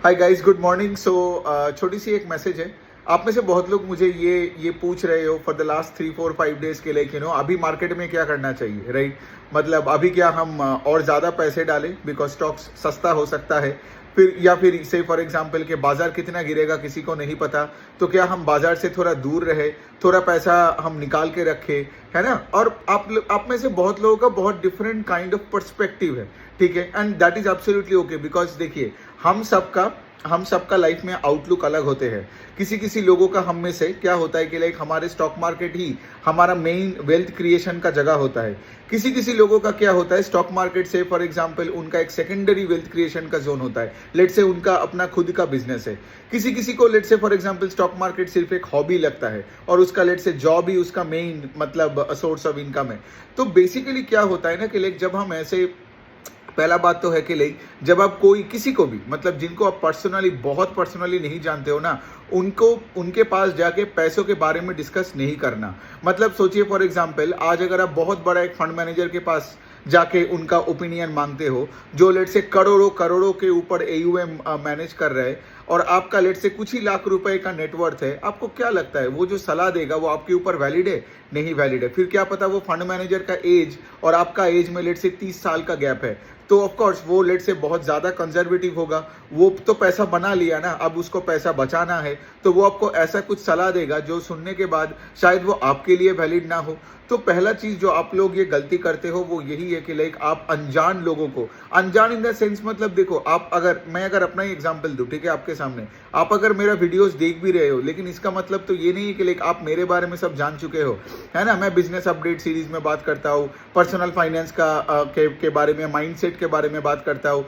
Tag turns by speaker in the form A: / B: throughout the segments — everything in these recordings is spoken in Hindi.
A: Hi guys, good morning. छोटी सी एक मैसेज है। आप में से बहुत लोग मुझे ये पूछ रहे हो फॉर द लास्ट 3 4 5 डेज के लिए, अभी मार्केट में क्या करना चाहिए, राइट? मतलब अभी क्या हम और ज़्यादा पैसे डालें बिकॉज स्टॉक्स सस्ता हो सकता है, फिर या फिर से फॉर एग्जांपल कि बाजार कितना गिरेगा किसी को नहीं पता, तो क्या हम बाजार से थोड़ा दूर रहे, थोड़ा पैसा हम निकाल के रखें, है ना? और आप में से बहुत लोगों का बहुत डिफरेंट काइंड ऑफ पर्सपेक्टिव है, ठीक है, and that is absolutely okay. Because देखिए, हम सबका लाइफ में आउटलुक अलग होते हैं। किसी किसी लोगों का हम में से क्या होता है कि लाइक हमारे स्टॉक मार्केट ही हमारा मेन वेल्थ क्रिएशन का जगह होता है। किसी किसी लोगों का क्या होता है, स्टॉक मार्केट से फॉर एग्जांपल उनका एक सेकेंडरी वेल्थ क्रिएशन का जोन होता है। लेट से उनका अपना खुद का बिजनेस है। किसी किसी को लेट से फॉर एग्जांपल स्टॉक मार्केट सिर्फ एक हॉबी लगता है और उसका लेट से जॉब ही उसका मेन मतलब सोर्स ऑफ इनकम है। तो बेसिकली क्या होता है ना कि लाइक जब हम ऐसे, पहला बात तो है कि लाइक जब आप कोई किसी को भी मतलब जिनको आप पर्सनली बहुत पर्सनली नहीं जानते हो ना, उनको उनके पास जाके पैसों के बारे में डिस्कस नहीं करना। मतलब सोचिए फॉर एग्जांपल, आज अगर आप बहुत बड़ा एक फंड मैनेजर के पास जाके उनका ओपिनियन मांगते हो, जो लेट से करोड़ों करोड़ों के ऊपर एयूएम मैनेज कर रहा है और आपका लेट से कुछ ही लाख रुपए का नेटवर्थ है, आपको क्या लगता है वो जो सलाह देगा वो आपके ऊपर वैलिड है? नहीं वैलिड है। फिर क्या पता वो फंड मैनेजर का एज और आपका एज में लेट से 30 साल का गैप है, तो ऑफ कोर्स वो लेट से बहुत ज्यादा कंजर्वेटिव होगा। वो तो पैसा बना लिया ना, अब उसको पैसा बचाना है, तो वो आपको ऐसा कुछ सलाह देगा जो सुनने के बाद शायद वो आपके लिए वैलिड ना हो। तो पहला चीज जो आप लोग ये गलती करते हो वो यही है कि लाइक आप अनजान लोगों को, अनजान इन द सेंस मतलब देखो, आप मैं अगर अपना ही एग्जांपल दूं, ठीक है, आपके सामने, आप अगर मेरा वीडियोस देख भी रहे हो, लेकिन इसका मतलब तो ये नहीं है कि लाइक आप मेरे बारे में सब जान चुके हो, है ना? मैं बिजनेस अपडेट सीरीज में बात करता हूँ, पर्सनल फाइनेंस के बारे में, माइंडसेट के बारे में बात करता हूँ,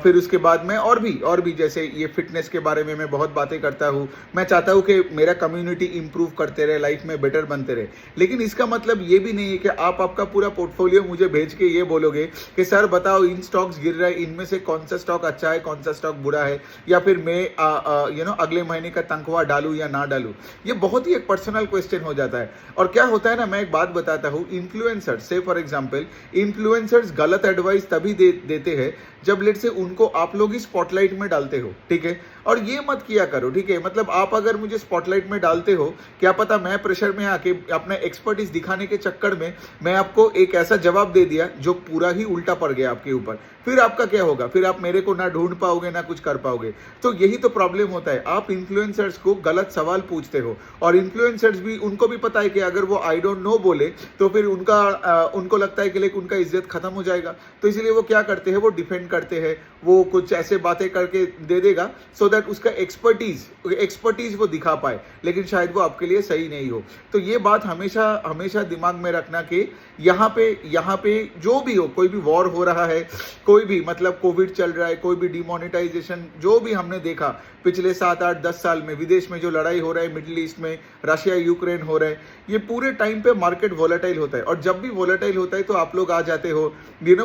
A: फिर उसके बाद में और भी जैसे ये फिटनेस के बारे में मैं बहुत बातें करता हूँ। मैं चाहता हूँ कि मेरा कम्युनिटी इंप्रूव करते रहे, लाइफ में बेटर बनते रहे। लेकिन इसका मतलब ये भी नहीं है कि आप आपका पूरा पोर्टफोलियो मुझे भेज के ये बोलोगे कि सर बताओ इन स्टॉक्स गिर रहा है, इनमें से कौन सा स्टॉक अच्छा है, कौन सा स्टॉक बुरा है, या फिर मैं अगले महीने का तनख्वाह डालूं या ना डालूं। ये बहुत ही एक पर्सनल क्वेश्चन हो जाता है। और क्या होता है ना, मैं एक बात बताता हूँ, इन्फ्लुएंसर्स से फॉर एग्जाम्पल, इन्फ्लुएंसर्स गलत एडवाइस तभी देते हैं जब लेट से उनको आप लोग ही स्पॉटलाइट में डालते हो, ठीक है? और ये मत किया करो, ठीक है? मतलब आप अगर मुझे स्पॉटलाइट में डालते हो, क्या पता मैं प्रेशर में आके अपना एक्सपर्टीज दिखाने के चक्कर में मैं आपको एक ऐसा जवाब दे दिया जो पूरा ही उल्टा पड़ गया आपके ऊपर। फिर आपका क्या होगा? फिर आप मेरे को ना ढूंढ पाओगे ना कुछ कर पाओगे। तो यही तो प्रॉब्लम होता है, आप इन्फ्लुएंसर्स को गलत सवाल पूछते हो और इन्फ्लुएंसर्स भी, उनको भी पता है कि अगर वो आई डोंट नो बोले तो फिर उनको लगता है कि लाइक उनका इज्जत खत्म हो जाएगा। तो इसलिए वो क्या करते हैं, वो डिफेंड करते हैं, वो कुछ ऐसे बातें करके दे देगा सो दैट उसका एक्सपर्टीज वो दिखा पाए, लेकिन शायद वो आपके लिए सही नहीं हो। तो ये बात हमेशा हमेशा दिमाग में रखना कि यहाँ पे जो भी हो, कोई भी वॉर हो रहा है, कोई भी मतलब कोविड चल रहा है, कोई भी डिमोनेटाइजेशन, जो भी हमने देखा पिछले 7 8 10 साल में, विदेश में जो लड़ाई हो रहा है, मिडिल ईस्ट में रशिया यूक्रेन हो रहा है, ये पूरे टाइम पे मार्केट वोलेटाइल होता है। और जब भी वोलेटाइल होता है तो आप लोग आ जाते हो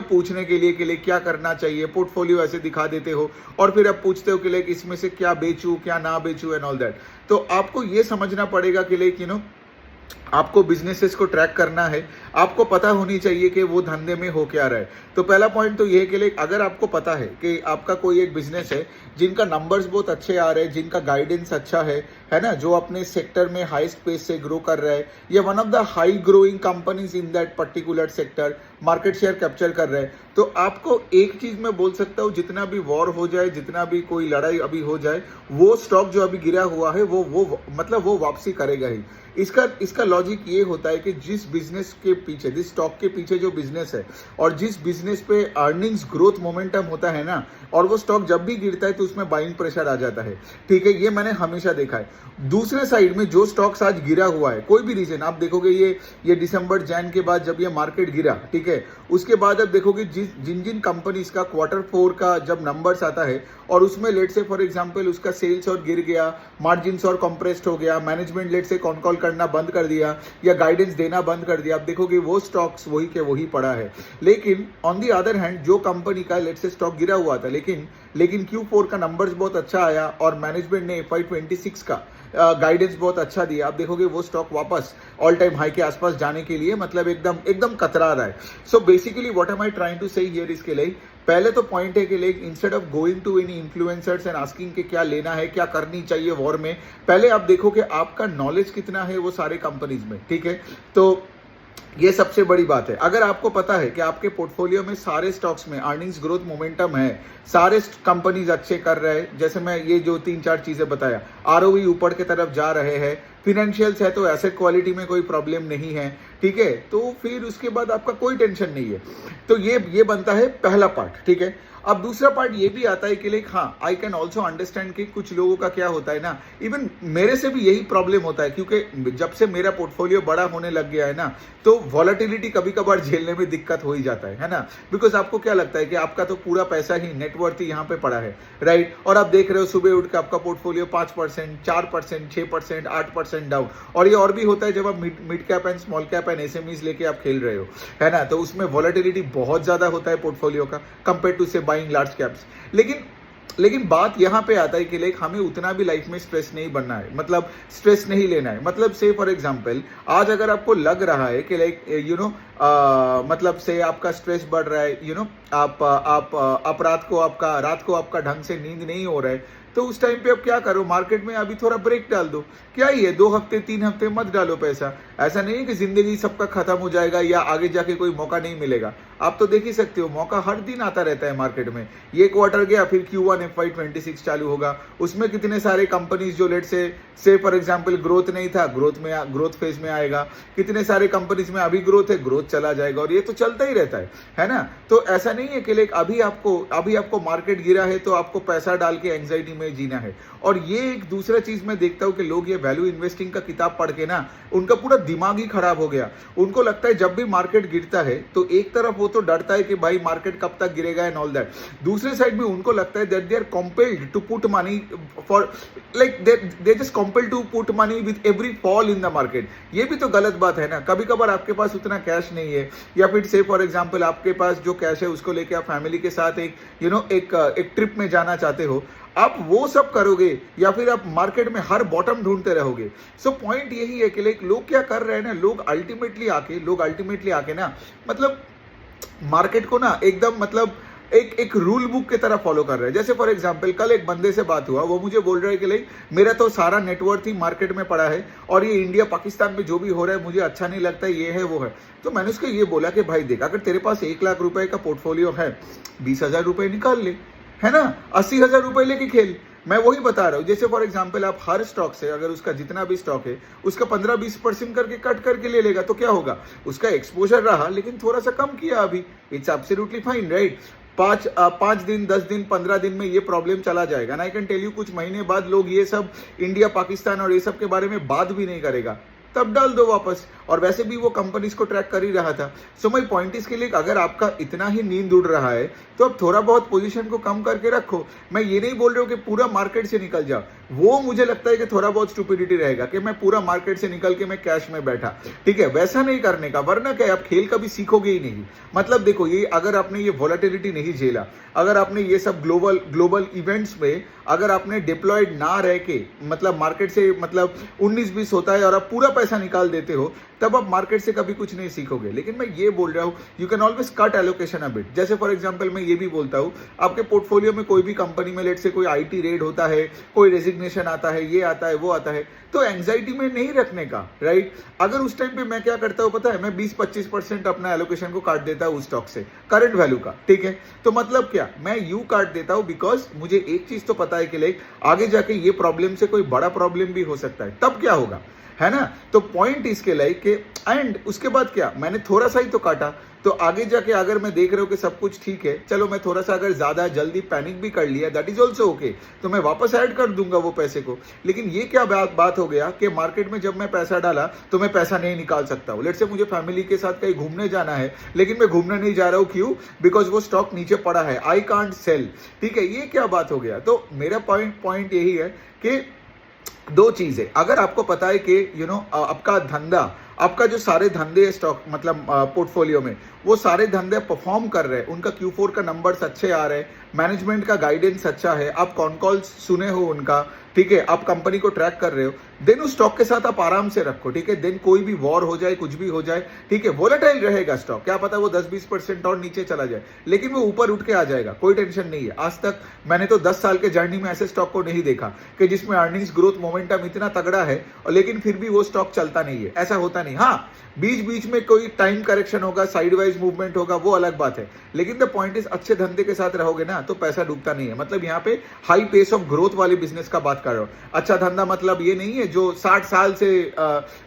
A: पूछने के लिए क्या करना चाहिए, पोर्टफोलियो ऐसे दिखा देते हो और फिर आप पूछते हो कि लाइक इसमें से क्या बेचूं क्या ना बेचूं एंड ऑल दैट। तो आपको ये समझना पड़ेगा कि लाइक आपको बिजनेसेस को ट्रैक करना है, आपको पता होनी चाहिए कि वो धंधे में हो क्या रहा है। तो पहला पॉइंट तो ये है कि अगर आपको पता है कि आपका कोई एक बिजनेस है जिनका नंबर्स बहुत अच्छे आ रहे हैं, जिनका गाइडेंस अच्छा है ना, जो अपने सेक्टर में हाईएस्ट पेस से ग्रो कर रहा है, या one of the high growing companies in that particular sector market share capture कर रहा है, तो आपको एक चीज मैं बोल सकता हूँ, जितना भी वॉर हो जाए, जितना भी कोई लड़ाई अभी हो जाए, वो स्टॉक जो अभी गिरा हुआ है वो मतलब वो वापसी करेगा ही। इसका लॉजिक ये होता है कि जिस बिजनेस के पीछे, जिस स्टॉक के पीछे जो बिजनेस है और जिस बिजनेस पे अर्निंग्स ग्रोथ मोमेंटम होता है ना, और वो स्टॉक जब भी गिरता है तो उसमें बाइंग प्रेशर आ जाता है, ठीक है? ये मैंने हमेशा देखा है। दूसरे साइड में जो स्टॉक्स आज गिरा हुआ है, कोई भी रीजन आप देखोगे, ये दिसंबर जैन के बाद जब ये मार्केट गिरा, ठीक है, उसके बाद अब देखोगे जिन कंपनीज का Q4 का जब नंबर्स आता है और उसमें लेट से फॉर एग्जांपल उसका सेल्स और गिर गया, मार्जिन्स और कंप्रेस्ड हो गया, मैनेजमेंट लेट से कॉन कॉल करना बंद कर दिया या गाइडेंस देना बंद कर दिया, आप देखोगे वो स्टॉक्स वही के वही पड़ा है। लेकिन ऑन दी अदर हैंड जो कंपनी का लेट से स्टॉक गिरा हुआ था, लेकिन Q4 का नंबर्स बहुत अच्छा आया और मैनेजमेंट ने FY26 का गाइडेंस बहुत अच्छा दिया, आप देखोगे वो स्टॉक वापस ऑल टाइम हाई के आसपास जाने के लिए मतलब एकदम कतरा रहा है। So basically what am I trying to say here इसके लिए पहले तो पॉइंट है कि like instead of going to any influencers and asking कि क्या लेना है, क्या करनी चाहिए वॉर में, पहले आप देखो कि आपका नॉलेज कितना है वो सारे कंपनीज में, ठीक है। तो ये सबसे बड़ी बात है। अगर आपको पता है कि आपके पोर्टफोलियो में सारे स्टॉक्स में अर्निंग्स ग्रोथ मोमेंटम है, सारे कंपनीज अच्छे कर रहे हैं, जैसे मैं ये जो 3-4 चीजें बताया, आरओई ऊपर की तरफ जा रहे हैं, फिनेंशियल्स है तो एसेट क्वालिटी में कोई प्रॉब्लम नहीं है, ठीक है, तो फिर उसके बाद आपका कोई टेंशन नहीं है। तो ये बनता है पहला पार्ट, ठीक है। अब दूसरा पार्ट ये भी आता है कि लाइक हाँ, आई कैन ऑल्सो अंडरस्टैंड कि कुछ लोगों का क्या होता है ना, इवन मेरे से भी यही प्रॉब्लम होता है, क्योंकि जब से मेरा पोर्टफोलियो बड़ा होने लग गया है ना, तो वॉलेटिलिटी कभी कभार झेलने में दिक्कत हो ही जाता है ना। बिकॉज आपको क्या लगता है कि आपका तो पूरा पैसा ही नेटवर्थ ही यहाँ पे पड़ा है, राइट, और आप देख रहे हो सुबह उठ के आपका पोर्टफोलियो 5%, 4%, 6%, 8% डाउन। और ये और भी होता है जब आप mid cap and small cap and SMEs लेके आप खेल रहे हो, है ना, तो उसमें वॉलेटिलिटी बहुत ज्यादा होता है पोर्टफोलियो का कंपेयर टू से बाइंग लार्ज कैप्स। लेकिन बात यहाँ पे आता है कि लाइक हमें उतना भी लाइफ में स्ट्रेस नहीं बनना है, मतलब स्ट्रेस नहीं लेना है। मतलब से फॉर एग्जांपल आज अगर आपको लग रहा है कि लाइक मतलब से आपका स्ट्रेस बढ़ रहा है, आप रात को आपका ढंग से नींद नहीं हो रहा है, तो उस टाइम पे अब क्या करो, मार्केट में अभी थोड़ा ब्रेक डाल दो। क्या ही है, 2 हफ्ते 3 हफ्ते मत डालो पैसा। ऐसा नहीं है कि जिंदगी सबका खत्म हो जाएगा या आगे जाके कोई मौका नहीं मिलेगा। आप तो देख ही सकते हो मौका हर दिन आता रहता है मार्केट में। ये क्वार्टर गया, फिर Q1 FY26 चालू होगा, उसमें कितने सारे कंपनीज जो लेट से फॉर एग्जांपल ग्रोथ नहीं था, ग्रोथ फेज में आएगा। कितने सारे कंपनीज में अभी ग्रोथ है, ग्रोथ चला जाएगा, और ये तो चलता ही रहता है ना। तो ऐसा नहीं है कि लाइक अभी आपको मार्केट गिरा है तो आपको पैसा डाल के एंग्जाइटी में जीना है। और ये एक दूसरा चीज मैं देखता हूं कि लोग ये वैल्यू इन्वेस्टिंग का किताब पढ़ के ना उनका पूरा दिमाग ही खराब हो गया। उनको लगता है जब भी मार्केट गिरता है तो एक तरफ वो तो डरता है कि भाई मार्केट कब तक गिरेगा एंड ऑल दैट, दूसरे साइड में उनको लगता है that they are compelled to put money for like they just compelled to put money with every fall in the market. ये भी तो गलत बात है ना। कभी कभार आपके पास उतना कैश नहीं है, या फिर से फॉर एग्जांपल आपके पास जो कैश है उसको लेके आप फैमिली के साथ एक ट्रिप में जाना चाहते हो, आप वो सब करोगे या फिर आप मार्केट में हर बॉटम ढूंढते रहोगे। सो पॉइंट यही है कि लाइक लोग क्या कर रहे हैं ना, लोग अल्टीमेटली आके ना मतलब मार्केट को ना एकदम मतलब एक रूल बुक की तरह फॉलो कर रहे हैं। जैसे फॉर एग्जांपल कल एक बंदे से बात हुआ, वो मुझे बोल रहा है कि लाइक मेरा तो सारा नेटवर्थ ही मार्केट में पड़ा है और ये इंडिया पाकिस्तान में जो भी हो रहा है मुझे अच्छा नहीं लगता, ये है वो है। तो मैंने उसको ये बोला कि भाई देख, अगर तेरे पास 1 लाख रुपए का पोर्टफोलियो है, 20,000 रुपए निकाल ले, है ना, 80,000 रुपए लेके खेल। मैं वही बता रहा हूँ। जैसे फॉर एग्जांपल आप हर स्टॉक से अगर उसका जितना भी स्टॉक है उसका 15-20% करके कट करके ले लेगा तो क्या होगा, उसका एक्सपोजर रहा लेकिन थोड़ा सा कम किया अभी, इट्स एब्सोल्युटली फाइन, राइट। 5 दिन 10 दिन 15 दिन में ये प्रॉब्लम चला जाएगा ना। आई कैन टेल यू कुछ महीने बाद लोग ये सब इंडिया पाकिस्तान और ये सब के बारे में बात भी नहीं करेगा, तब डाल दो वापस। और वैसे भी वो कंपनीज को ट्रैक कर ही रहा था। सो माय पॉइंट इसके लिए अगर आपका इतना ही नींद उड़ रहा है तो आप थोड़ा बहुत पोजीशन को कम करके रखो। मैं ये नहीं बोल रहा हूँ कि पूरा मार्केट से निकल जाओ, वो मुझे लगता है कि थोड़ा बहुत स्टुपिडिटी रहेगा कि मैं पूरा मार्केट से निकल के मैं कैश में बैठा, ठीक है, वैसा नहीं करने का, वरना क्या आप खेल कभी सीखोगे ही नहीं। मतलब देखो, ये अगर आपने ये वॉलेटिलिटी नहीं झेला, अगर आपने ये सब ग्लोबल इवेंट्स में अगर आपने डिप्लॉयड ना रह के मतलब मार्केट से मतलब 19-20 होता है और आप पूरा पैसा निकाल देते हो, तब आप मार्केट से कभी कुछ नहीं सीखोगे। लेकिन मैं ये बोल रहा हूँ, you can always cut allocation a bit. जैसे फॉर एग्जांपल मैं ये भी बोलता हूँ, आपके पोर्टफोलियो में कोई भी कंपनी में लेट से कोई आईटी रेड होता है, कोई रेजिग्नेशन आता है, ये आता है वो आता है, तो एंग्जाइटी में नहीं रखने का, राइट। अगर उस टाइम पे मैं क्या करता हूँ पता है, मैं 20-25% अपना एलोकेशन को काट देता हूँ उस स्टॉक से, करंट वैल्यू का, ठीक है। तो मतलब क्या, मैं यू काट देता हूँ बिकॉज मुझे एक चीज तो पता है कि लाइक आगे जाके ये प्रॉब्लम से कोई बड़ा प्रॉब्लम भी हो सकता है, तब क्या होगा, है ना। तो पॉइंट इसके लाइक के एंड उसके बाद क्या, मैंने थोड़ा सा ही तो काटा, तो आगे जाके अगर मैं देख रहा हूं कि सब कुछ ठीक है, चलो मैं थोड़ा सा अगर ज्यादा जल्दी पैनिक भी कर लिया, दैट इज ऑल्सो ओके, तो मैं वापस ऐड कर दूंगा वो पैसे को। लेकिन ये क्या बात हो गया कि मार्केट में जब मैं पैसा डाला तो मैं पैसा नहीं निकाल सकता हूँ। लेट्स से मुझे फैमिली के साथ कहीं घूमने जाना है, लेकिन मैं घूमने नहीं जा रहा हूँ, क्यों, बिकॉज वो स्टॉक नीचे पड़ा है, आई कांट सेल, ठीक है। ये क्या बात हो गया। तो मेरा पॉइंट यही है कि 2 चीजें, अगर आपको पता है कि आपका धंधा, आपका जो सारे धंधे स्टॉक मतलब पोर्टफोलियो में, वो सारे धंधे परफॉर्म कर रहे हैं, उनका Q4 का नंबर्स अच्छे आ रहे हैं, मैनेजमेंट का गाइडेंस अच्छा है, आप कॉन कॉल्स सुने हो उनका, ठीक है, आप कंपनी को ट्रैक कर रहे हो, देन उस स्टॉक के साथ आप आराम से रखो, ठीक है। देन कोई भी वॉर हो जाए, कुछ भी हो जाए, ठीक है, वोलेटाइल रहेगा स्टॉक, क्या पता वो 10-20% और नीचे चला जाए, लेकिन वो ऊपर उठ के आ जाएगा, कोई टेंशन नहीं है। आज तक मैंने तो 10 साल के जर्नी में ऐसे स्टॉक को नहीं देखा कि जिसमें अर्निंग्स ग्रोथ मोमेंटम इतना तगड़ा है और लेकिन फिर भी वो स्टॉक चलता नहीं है, ऐसा होता नहीं। हाँ, बीच बीच में कोई टाइम करेक्शन होगा, साइडवाइज मूवमेंट होगा, वो अलग बात है, लेकिन द पॉइंट इज अच्छे धंधे के साथ रहोगे ना तो पैसा डूबता नहीं है। मतलब यहाँ पे हाई पेस ऑफ ग्रोथ वाली बिजनेस का बात कर रहा हूँ। अच्छा धंधा मतलब ये नहीं है जो 60 साल से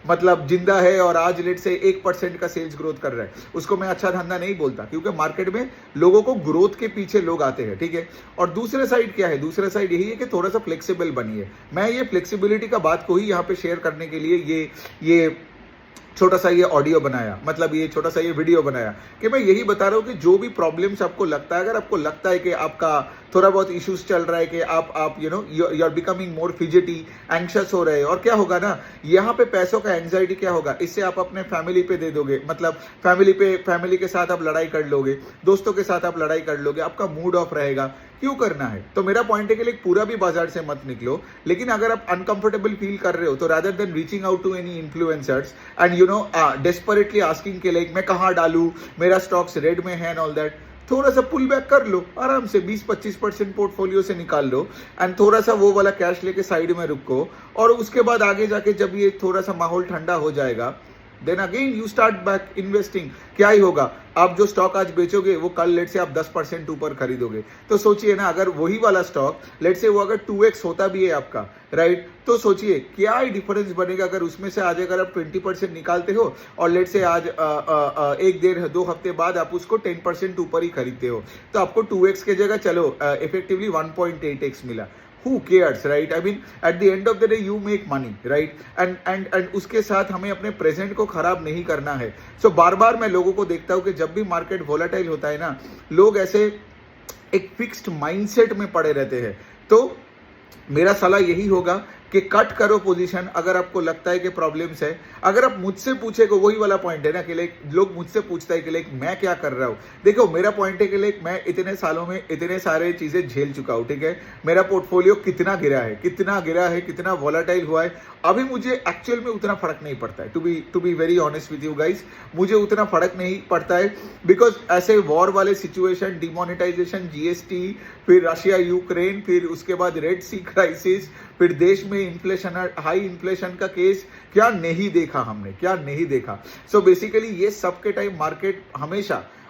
A: मतलब जिंदा है और आज लेट से 1% का सेल्स ग्रोथ कर रहा है, उसको मैं अच्छा धंधा नहीं बोलता, क्योंकि मार्केट में लोगों को ग्रोथ के पीछे लोग आते हैं, ठीक है। और दूसरे साइड क्या है, दूसरे साइड यही है कि थोड़ा सा फ्लेक्सिबल बनिए। मैं ये फ्लेक्सिबिलिटी का बात को ही यहाँ पे शेयर करने के लिए ये छोटा सा ये ऑडियो बनाया, मतलब ये छोटा सा ये वीडियो बनाया कि मैं यही बता रहा हूँ कि जो भी प्रॉब्लम्स आपको लगता है, अगर आपको लगता है कि आपका थोड़ा बहुत इश्यूज चल रहा है कि आप you know you are becoming more fidgety, anxious हो रहे हैं, और क्या होगा ना, यहाँ पे पैसों का एंग्जाइटी क्या होगा, इससे आप अपने फैमिली पे दे दोगे, मतलब फैमिली के साथ आप लड़ाई कर लोगे, दोस्तों के साथ आप लड़ाई कर लोगे, आपका मूड ऑफ रहेगा। क्यों करना है? तो मेरा पॉइंट है कि लाइक पूरा भी बाजार से मत निकलो, लेकिन अगर आप अनकंफर्टेबल फील कर रहे हो तो rather than reaching out to any influencers and you know desperately asking के लाइक मैं कहाँ डालूं, मेरा स्टॉक्स रेड में है एंड ऑल दैट, थोड़ा सा पुल बैक कर लो, आराम से 20-25% पोर्टफोलियो से निकाल लो एंड थोड़ा सा वो वाला कैश लेके साइड में रुको, और उसके बाद आगे जाके जब ये थोड़ा सा माहौल ठंडा हो जाएगा then again you start back investing. क्या ही होगा, आप जो स्टॉक आज बेचोगे वो कल लेट से आप 10% ऊपर खरीदोगे। तो सोचिए ना, अगर वही वाला स्टॉक लेट से वो अगर 2x होता भी है आपका, राइट, तो सोचिए क्या ही डिफरेंस बनेगा अगर उसमें से आज अगर आप 20% निकालते हो और लेट से आज 1-1.5-2 हफ्ते बाद आप उसको 10% ऊपर ही खरीदते हो, तो आपको 2x के जगह चलो इफेक्टिवली 1.8x मिला। Who cares, right? I mean, at the end of the day, you make money, right? And उसके साथ हमें अपने प्रेजेंट को खराब नहीं करना है। So बार बार मैं लोगों को देखता हूँ कि जब भी मार्केट वोलेटाइल होता है ना, लोग ऐसे एक फिक्स्ड माइंडसेट में पड़े रहते हैं। तो मेरा सलाह यही होगा कि कट करो पोजीशन अगर आपको लगता है कि प्रॉब्लम्स है। अगर आप मुझसे पूछेगा, वही वाला पॉइंट है ना कि लाइक लोग मुझसे पूछता है कि लाइक मैं क्या कर रहा हूँ। देखो मेरा पॉइंट है कि लाइक मैं इतने सालों में इतने सारे चीजें झेल चुका हूँ, ठीक है। मेरा पोर्टफोलियो कितना गिरा है, कितना वॉलेटाइल हुआ है, अभी मुझे एक्चुअल में उतना फर्क नहीं पड़ता है। To be very honest with you guys, मुझे उतना फर्क नहीं पड़ता है, बिकॉज ऐसे वॉर वाले सिचुएशन, डिमोनेटाइजेशन, GST, फिर रशिया यूक्रेन, फिर उसके बाद रेड सी क्राइसिस, फिर देश में इन्फ्लेशन, हाई इन्फ्लेशन का केस, क्या नहीं देखा हमने, क्या नहीं देखा। सो बेसिकली ये सब के टाइम मार्केट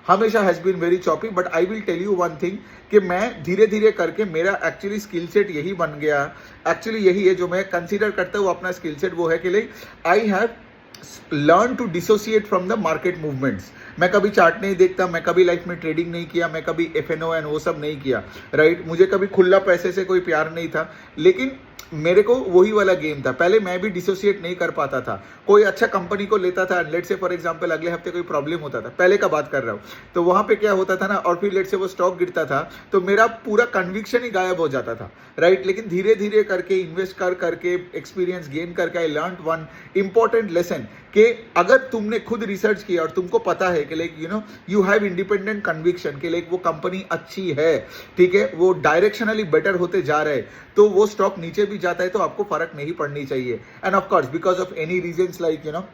A: हमेशा has been very choppy, but I will tell you one thing कि मैं धीरे धीरे करके मेरा एक्चुअली स्किल सेट यही बन गया, एक्चुअली यही है जो मैं कंसीडर करता हूँ अपना स्किल सेट, वो है कि like I have learn to dissociate from the market movements. मैं कभी चार्ट नहीं देखता, मैं कभी लाइफ में ट्रेडिंग नहीं किया, मैं कभी FNO एंड वो सब नहीं किया, राइट। मुझे कभी खुला पैसे से कोई प्यार नहीं था, लेकिन मेरे को वही वाला गेम था। पहले मैं भी डिसोसिएट नहीं कर पाता था, कोई अच्छा कंपनी को लेता था, लेट से फॉर एग्जांपल अगले हफ्ते कोई प्रॉब्लम होता था, पहले का बात कर रहा हूँ, तो वहां पे क्या होता था ना, और फिर लेट से वो स्टॉक गिरता था तो मेरा पूरा कन्विक्शन ही गायब हो जाता था, राइट। लेकिन धीरे धीरे करके इन्वेस्ट करके एक्सपीरियंस गेन करके I learn one important lesson कि अगर तुमने खुद रिसर्च किया और तुमको पता है कि like you have independent conviction कि लाइक वो कंपनी अच्छी है, ठीक है, वो डायरेक्शनली बेटर होते जा रहे हैं, तो वो स्टॉक नीचे भी जाता है तो आपको फर्क नहीं पड़नी चाहिए। End of course because of any reasons like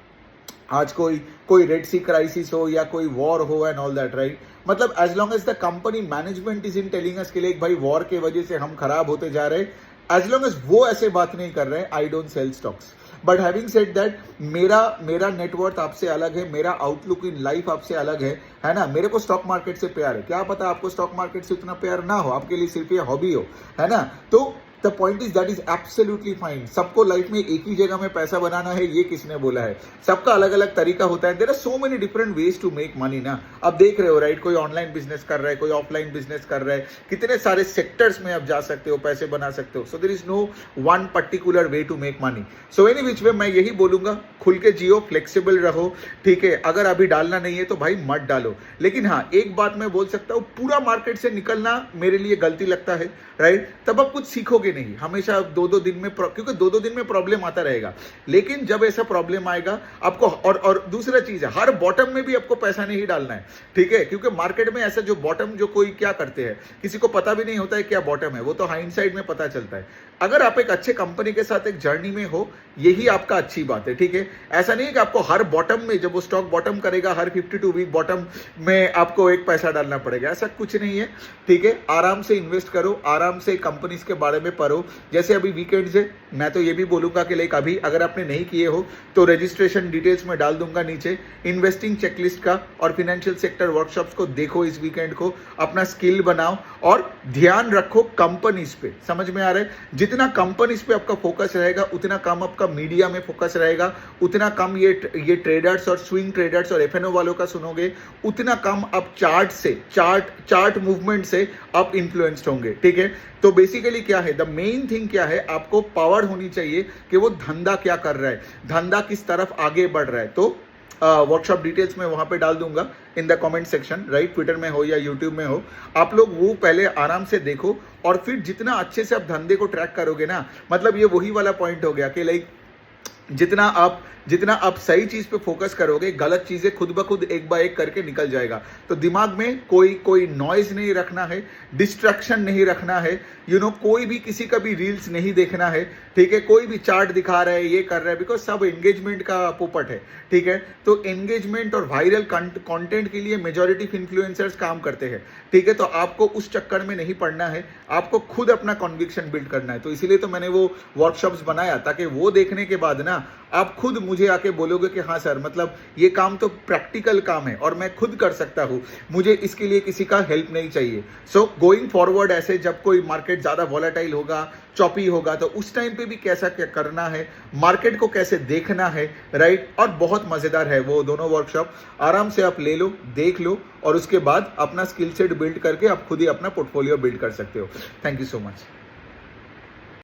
A: आज कोई रेड सी क्राइसिस हो या कोई वॉर हो एंड ऑल दैट, राइट, मतलब as long as the company management is in telling us कि लाइक भाई वॉर के वजह से हम खराब होते जा रहे हैं, एज लॉन्ग एज वो ऐसे बात नहीं कर रहे हैं, I don't sell stocks. But having said that, मेरा नेटवर्थ आपसे अलग है, मेरा आउटलुक इन लाइफ आपसे अलग है ना। मेरे को स्टॉक मार्केट से प्यार है, क्या पता आपको स्टॉक मार्केट से उतना प्यार ना हो, आपके लिए सिर्फ ये हॉबी हो, है ना। तो the point is that is absolutely fine. सबको लाइफ में एक ही जगह में पैसा बनाना है, ये किसने बोला है? सबका अलग अलग तरीका होता है। There are so many different ways to make money ना। आप देख रहे हो, राइट, कोई ऑनलाइन बिजनेस कर रहा है, कोई ऑफलाइन बिजनेस कर रहा है, कितने सारे सेक्टर्स में आप जा सकते हो, पैसे बना सकते हो। So there is no one particular way to make money. So any which way मैं यही बोलूंगा, खुल के जियो, फ्लेक्सिबल रहो, ठीक है। अगर अभी डालना नहीं है तो भाई मत डालो, लेकिन हाँ एक बात मैं बोल सकता हूँ, पूरा मार्केट से निकलना मेरे लिए गलती लगता है, राइट। तब आप कुछ सीखोगे के नहीं, हमेशा 2-2 दिन में क्योंकि 2-2 दिन में प्रॉब्लम आता रहेगा, लेकिन जब ऐसा प्रॉब्लम आएगा आपको, और दूसरा चीज है, हर बॉटम में भी आपको पैसा नहीं डालना है, ठीक है, क्योंकि मार्केट में ऐसा जो बॉटम जो कोई क्या करते हैं, किसी को पता भी नहीं होता है क्या बॉटम है, वो तो हाइंडसाइड में पता चलता है। अगर आप एक अच्छे कंपनी के साथ एक जर्नी में हो, यही आपका अच्छी बात है, ठीक है। ऐसा नहीं है कि आपको हर बॉटम में, जब वो स्टॉक बॉटम करेगा, हर 52 वीक बॉटम में आपको एक पैसा डालना पड़ेगा, ऐसा कुछ नहीं है, ठीक है। आराम से इन्वेस्ट करो, आराम से कंपनीज के बारे में पढ़ो। जैसे अभी वीकेंड्स है, मैं तो ये भी बोलूंगा कि लाइक अभी अगर आपने नहीं किए हो तो रजिस्ट्रेशन डिटेल्स में डाल दूंगा नीचे, इन्वेस्टिंग चेकलिस्ट का और फाइनेंशियल सेक्टर वर्कशॉप्स को देखो इस वीकेंड को, अपना स्किल बनाओ और ध्यान रखो कंपनीज पे। समझ में आ रहा है? जितना कंपनीज पे आपका फोकस रहेगा उतना कम आपका मीडिया में फोकस रहेगा, उतना कम ये ट्रेडर्स और स्विंग ट्रेडर्स और एफएनओ वालों का सुनोगे, उतना कम आप चार्ट मूवमेंट से आप इन्फ्लुएंस्ड होंगे, ठीक है। तो बेसिकली क्या है, द मेन थिंग क्या है, आपको पावर होनी चाहिए कि वो धंधा क्या कर रहा है, धंधा किस तरफ आगे बढ़ रहा है। तो वर्कशॉप डिटेल्स में वहां पे डाल दूंगा in the comment section, right, Twitter में हो या यूट्यूब में हो, आप लोग वो पहले आराम से देखो और फिर जितना अच्छे से आप धंधे को ट्रैक करोगे ना, मतलब ये वही वाला पॉइंट हो गया कि लाइक जितना आप सही चीज पे फोकस करोगे, गलत चीजें खुद ब खुद एक बाय एक करके निकल जाएगा। तो दिमाग में कोई नॉइज नहीं रखना है, डिस्ट्रैक्शन नहीं रखना है, कोई भी किसी का भी रील्स नहीं देखना है, ठीक है। कोई भी चार्ट दिखा रहा है, ये कर रहा है, बिकॉज सब एंगेजमेंट का पोपट है, ठीक है। तो एंगेजमेंट और वायरल कंटेंट के लिए मेजॉरिटी इन्फ्लुएंसर्स काम करते हैं, ठीक है। तो आपको उस चक्कर में नहीं पड़ना है, आपको खुद अपना कॉन्विक्शन बिल्ड करना है। तो इसीलिए तो मैंने वो वर्कशॉप्स बनाया, ताकि वो देखने के बाद ना आप खुद मुझे आके बोलोगे कि हाँ सर, मतलब ये काम तो प्रैक्टिकल काम है और मैं खुद कर सकता हूँ, मुझे इसके लिए किसी का हेल्प नहीं चाहिए। सो गोइंग फॉरवर्ड ऐसे जब कोई मार्केट ज़्यादा वॉलेटाइल होगा, चॉपी होगा, तो उस टाइम पे भी कैसा क्या करना है, मार्केट को कैसे देखना है, राइट। और बहुत मज़ेदार है वो दोनों वर्कशॉप, आराम से आप ले लो, देख लो और उसके बाद अपना स्किल सेट बिल्ड करके आप खुद ही अपना पोर्टफोलियो बिल्ड कर सकते हो। Thank you so much.